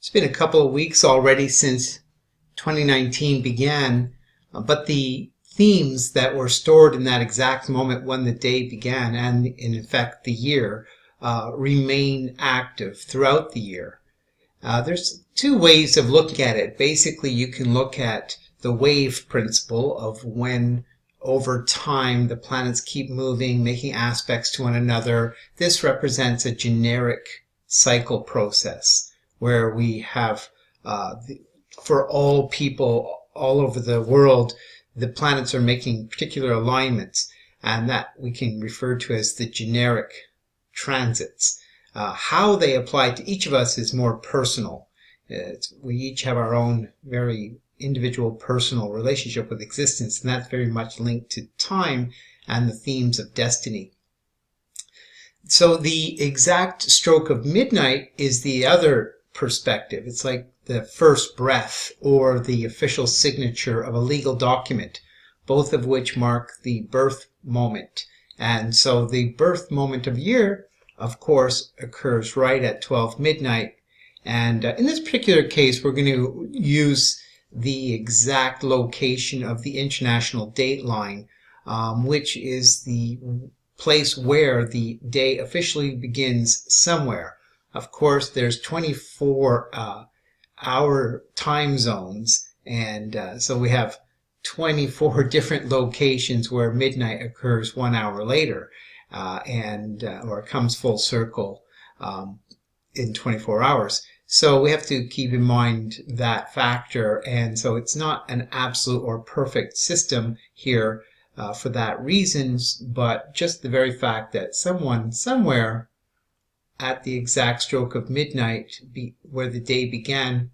It's been a couple of weeks already since 2019 began, but the themes that were stored in that exact moment when the day began, and in fact the year, remain active throughout the year. There's two ways of looking at it. Basically, you can look at the wave principle of when over time the planets keep moving, making aspects to one another. This represents a generic cycle process where we have, for all people all over the world, the planets are making particular alignments, and that we can refer to as the generic transits. How they apply to each of us is more personal. We each have our own very individual personal relationship with existence, and that's very much linked to time and the themes of destiny. So the exact stroke of midnight is the other perspective. It's like the first breath or the official signature of a legal document, both of which mark the birth moment. And so the birth moment of year, of course, occurs right at 12 midnight. And in this particular case, we're going to use the exact location of the international date line, which is the place where the day officially begins somewhere. Of course, there's 24-hour time zones, and so we have 24 different locations where midnight occurs 1 hour later, or comes full circle in 24 hours. So we have to keep in mind that factor, and so it's not an absolute or perfect system here for that reasons, but just the very fact that someone somewhere at the exact stroke of midnight, where the day began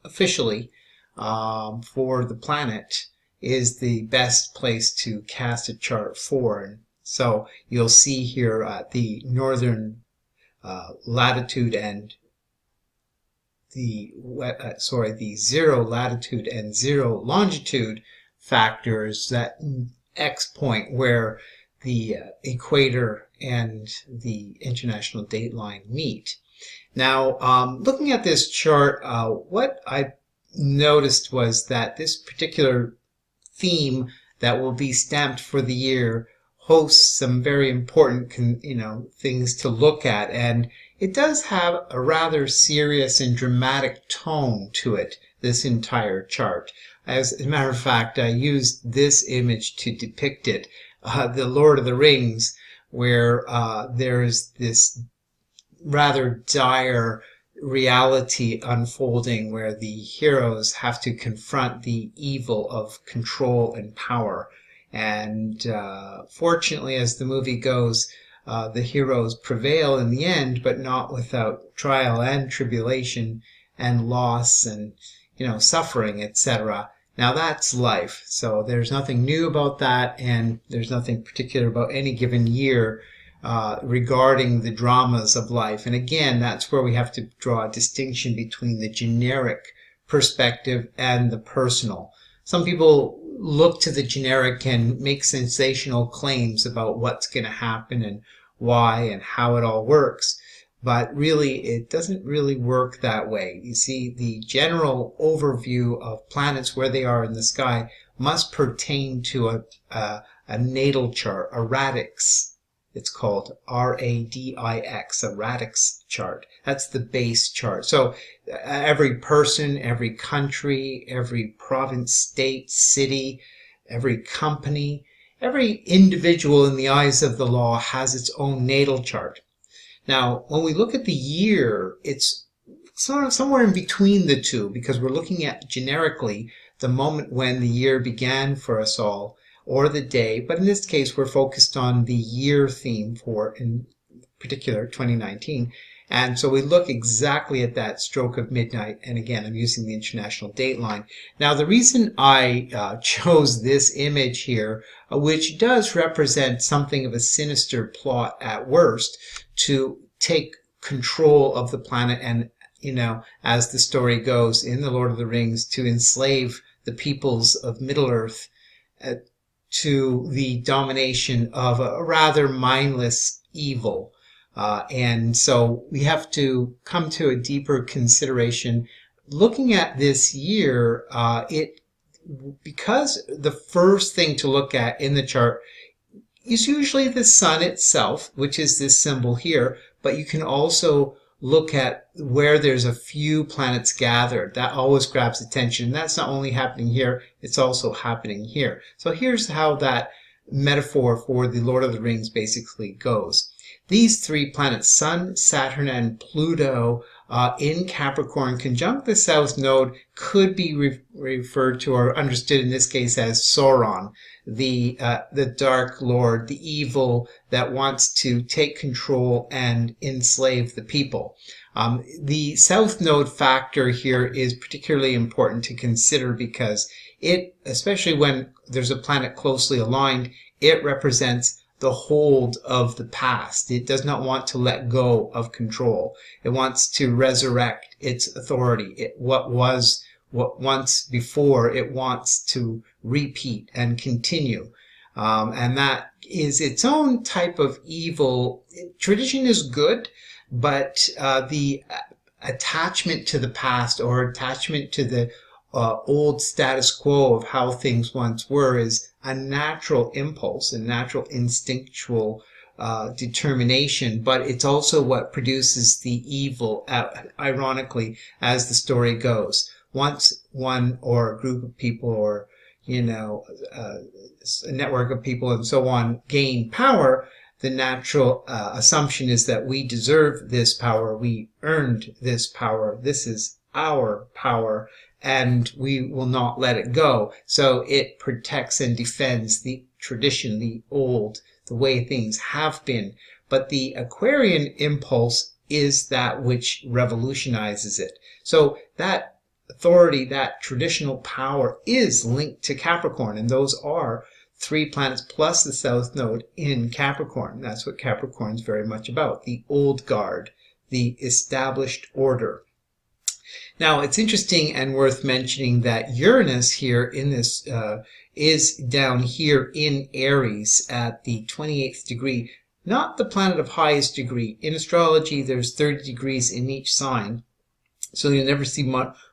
officially for the planet, is the best place to cast a chart for. And so you'll see here at the northern latitude and the 0 latitude and 0 longitude factors, that X point where the equator and the international date line meet. Now, looking at this chart, what I noticed was that this particular theme that will be stamped for the year hosts some very important, things to look at, and it does have a rather serious and dramatic tone to it, this entire chart. As a matter of fact, I used this image to depict it, the Lord of the Rings, where there's this rather dire reality unfolding where the heroes have to confront the evil of control and power. And fortunately, as the movie goes, the heroes prevail in the end, but not without trial and tribulation and loss and, suffering, etc. Now that's life. So there's nothing new about that, and there's nothing particular about any given year regarding the dramas of life. And again, that's where we have to draw a distinction between the generic perspective and the personal. Some people look to the generic and make sensational claims about what's going to happen and why and how it all works. But really, it doesn't really work that way. You see, the general overview of planets, where they are in the sky, must pertain to a natal chart, a radix. It's called R-A-D-I-X, a radix chart. That's the base chart. So every person, every country, every province, state, city, every company, every individual in the eyes of the law has its own natal chart. Now, when we look at the year, it's sort of somewhere in between the two, because we're looking at generically the moment when the year began for us all, or the day, but in this case we're focused on the year theme for, in particular, 2019. And so we look exactly at that stroke of midnight, and again, I'm using the international date line. Now, the reason I chose this image here, which does represent something of a sinister plot at worst, to take control of the planet and, as the story goes in The Lord of the Rings, to enslave the peoples of Middle-earth to the domination of a rather mindless evil. And so we have to come to a deeper consideration. Looking at this year, because the first thing to look at in the chart is usually the sun itself, which is this symbol here, but you can also look at where there's a few planets gathered. That always grabs attention. And that's not only happening here, it's also happening here. So here's how that metaphor for the Lord of the Rings basically goes. These three planets, Sun, Saturn, and Pluto, in Capricorn conjunct the South Node, could be referred to or understood in this case as Sauron, the Dark Lord, the evil that wants to take control and enslave the people. The South Node factor here is particularly important to consider because it, especially when there's a planet closely aligned, it represents the hold of the past. It does not want to let go of control. It wants to resurrect its authority. What once before, it wants to repeat and continue. And that is its own type of evil. Tradition is good, but the attachment to the past or attachment to the old status quo of how things once were is a natural impulse, a natural instinctual determination, but it's also what produces the evil, ironically, as the story goes. Once one or a group of people or, a network of people and so on gain power, the natural assumption is that we deserve this power, we earned this power, this is our power, and we will not let it go. So it protects and defends the tradition, the old, the way things have been. But the Aquarian impulse is that which revolutionizes it. So that authority, that traditional power is linked to Capricorn, and those are three planets plus the South Node in Capricorn. That's what Capricorn is very much about, the old guard, the established order. Now, it's interesting and worth mentioning that Uranus here in this is down here in Aries at the 28th degree, not the planet of highest degree. In astrology, there's 30 degrees in each sign, so you'll never see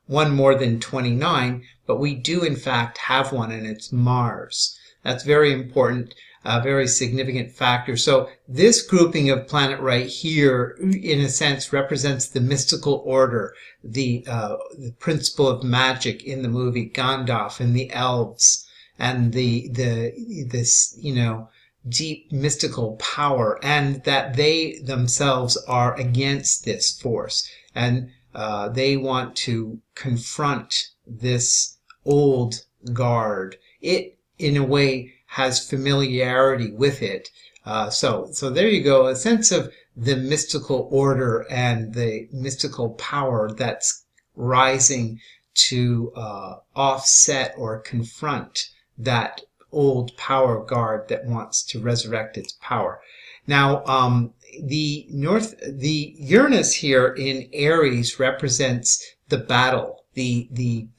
one more than 29, but we do in fact have one, and it's Mars. That's very important, a very significant factor. So this grouping of planet right here, in a sense, represents the mystical order, the principle of magic in the movie, Gandalf and the elves, and this deep mystical power, and that they themselves are against this force, and they want to confront this old guard. It, in a way, has familiarity with it. So there you go, a sense of the mystical order and the mystical power that's rising to offset or confront that old power guard that wants to resurrect its power. Now, the Uranus here in Aries represents the battle, the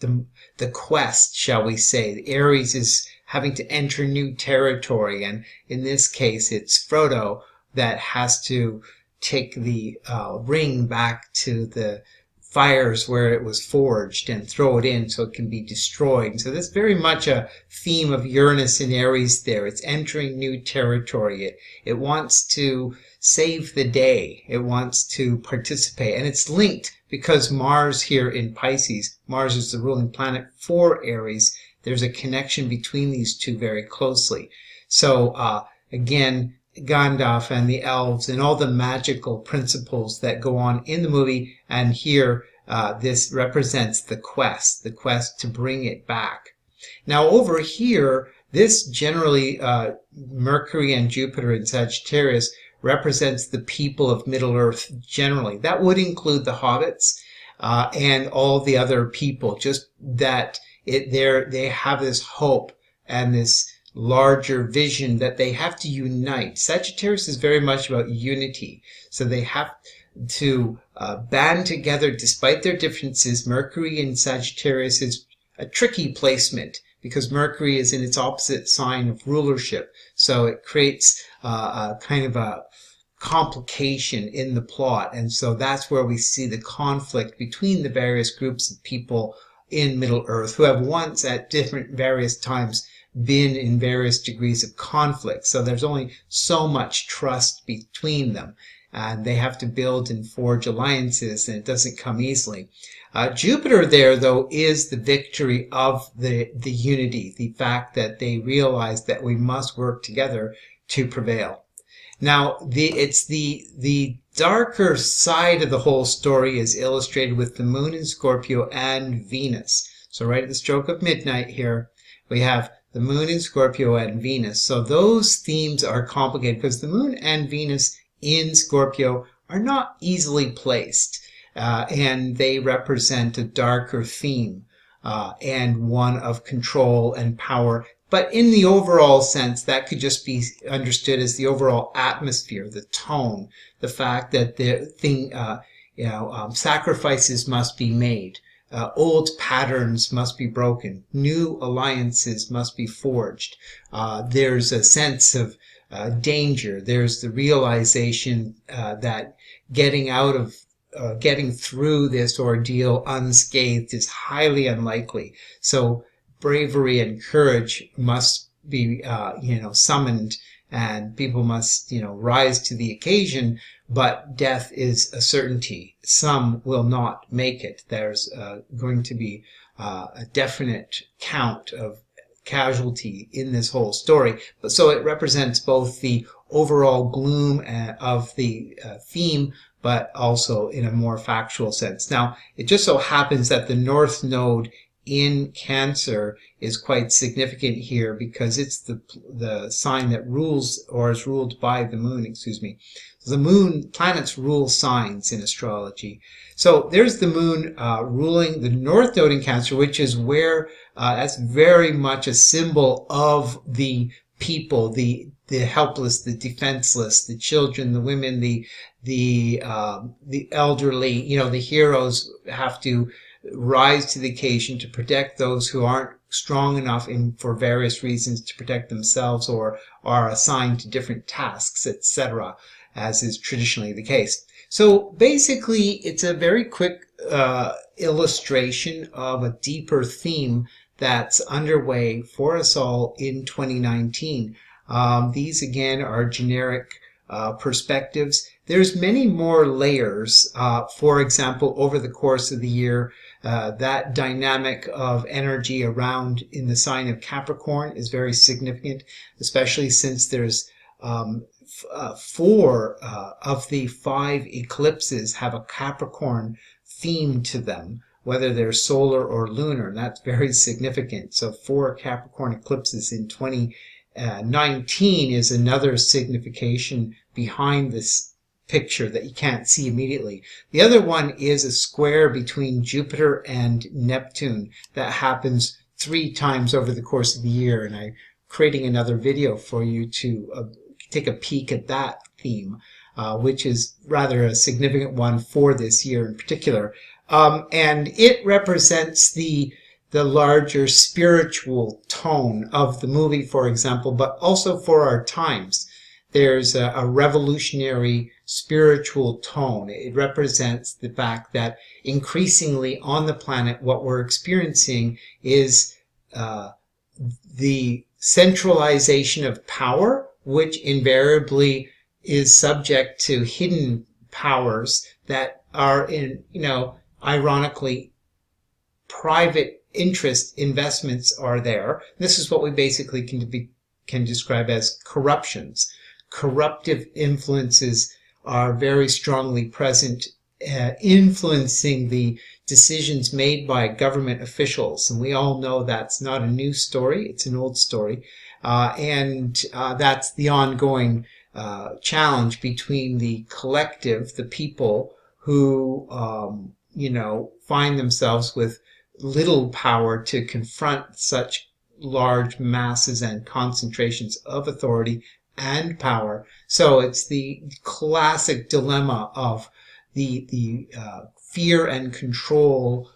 quest, shall we say. The Aries is having to enter new territory, and in this case, it's Frodo that has to take the ring back to the fires where it was forged and throw it in so it can be destroyed. So that's very much a theme of Uranus in Aries there. It's entering new territory. It wants to save the day. It wants to participate. And it's linked because Mars here in Pisces, Mars is the ruling planet for Aries. There's a connection between these two very closely. So again, Gandalf and the elves and all the magical principles that go on in the movie, and here this represents the quest to bring it back. Now over here, this generally, Mercury and Jupiter in Sagittarius represents the people of Middle-earth generally. That would include the hobbits and all the other people, just that they have this hope and this larger vision that they have to unite. Sagittarius is very much about unity. So they have to band together despite their differences. Mercury in Sagittarius is a tricky placement because Mercury is in its opposite sign of rulership. So it creates a kind of a complication in the plot. And so that's where we see the conflict between the various groups of people in Middle-earth who have once at different various times been in various degrees of conflict. So there's only so much trust between them, and they have to build and forge alliances, and it doesn't come easily. Jupiter there, though, is the victory of the unity, the fact that they realize that we must work together to prevail. Now, it's the darker side of the whole story is illustrated with the moon in Scorpio and Venus. So right at the stroke of midnight here, we have the moon in Scorpio and Venus. So those themes are complicated because the moon and Venus in Scorpio are not easily placed, and they represent a darker theme and one of control and power. But in the overall sense, that could just be understood as the overall atmosphere, the tone, the fact that the thing, sacrifices must be made. Old patterns must be broken. New alliances must be forged. There's a sense of danger. There's the realization that getting through this ordeal unscathed is highly unlikely. So bravery and courage must be, summoned, and people must, rise to the occasion. But death is a certainty. Some will not make it. There's going to be a definite count of casualty in this whole story. But so it represents both the overall gloom of the theme, but also in a more factual sense. Now, it just so happens that the North Node in Cancer is quite significant here because it's the sign that rules, or is ruled by the moon, The moon, planets rule signs in astrology. So there's the moon ruling the North Node in Cancer, which is where that's very much a symbol of the people, the helpless, the defenseless, the children, the women, the elderly. The heroes have to rise to the occasion to protect those who aren't strong enough for various reasons to protect themselves, or are assigned to different tasks, etc., as is traditionally the case. So basically, it's a very quick illustration of a deeper theme that's underway for us all in 2019. These again are generic perspectives. There's many more layers. For example, over the course of the year, that dynamic of energy around in the sign of Capricorn is very significant, especially since there's 4 of the 5 eclipses have a Capricorn theme to them, whether they're solar or lunar, and that's very significant. So 4 Capricorn eclipses in 2019 is another signification behind this picture that you can't see immediately. The other one is a square between Jupiter and Neptune that happens 3 times over the course of the year, and I'm creating another video for you to take a peek at that theme, which is rather a significant one for this year in particular. And it represents the larger spiritual tone of the movie, for example, but also for our times. There's a revolutionary spiritual tone. It represents the fact that increasingly on the planet, what we're experiencing is the centralization of power, which invariably is subject to hidden powers that are in, ironically, private interest investments are there. This is what we basically can describe as corruptions. Corruptive influences are very strongly present, influencing the decisions made by government officials. And we all know that's not a new story. It's an old story. And that's the ongoing challenge between the collective, the people who, find themselves with little power to confront such large masses and concentrations of authority and power. So it's the classic dilemma of the fear and control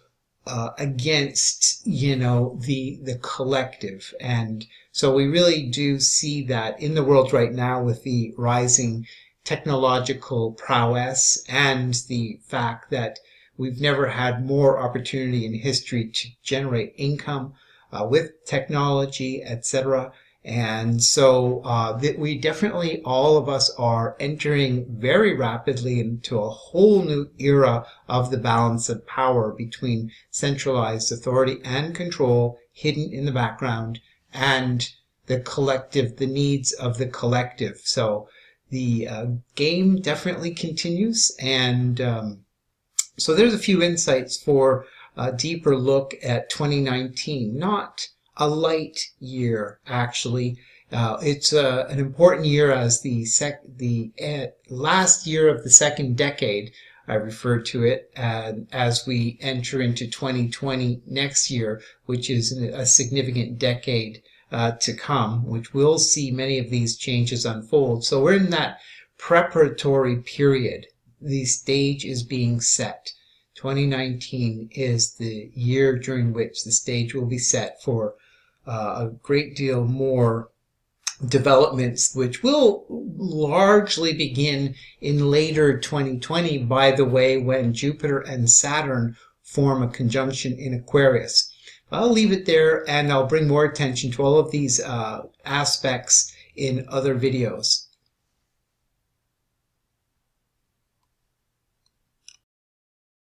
against, the collective. And so we really do see that in the world right now with the rising technological prowess and the fact that we've never had more opportunity in history to generate income with technology, etc. And so that we definitely, all of us are entering very rapidly into a whole new era of the balance of power between centralized authority and control hidden in the background and the collective, the needs of the collective. So the game definitely continues. And so there's a few insights for a deeper look at 2019. Not a light year, actually. It's an important year as the last year of the second decade. I refer to it as we enter into 2020 next year, which is a significant decade to come, which will see many of these changes unfold. So we're in that preparatory period. The stage is being set. 2019 is the year during which the stage will be set for a great deal more developments, which will largely begin in later 2020, by the way, when Jupiter and Saturn form a conjunction in Aquarius. I'll leave it there, and I'll bring more attention to all of these aspects in other videos.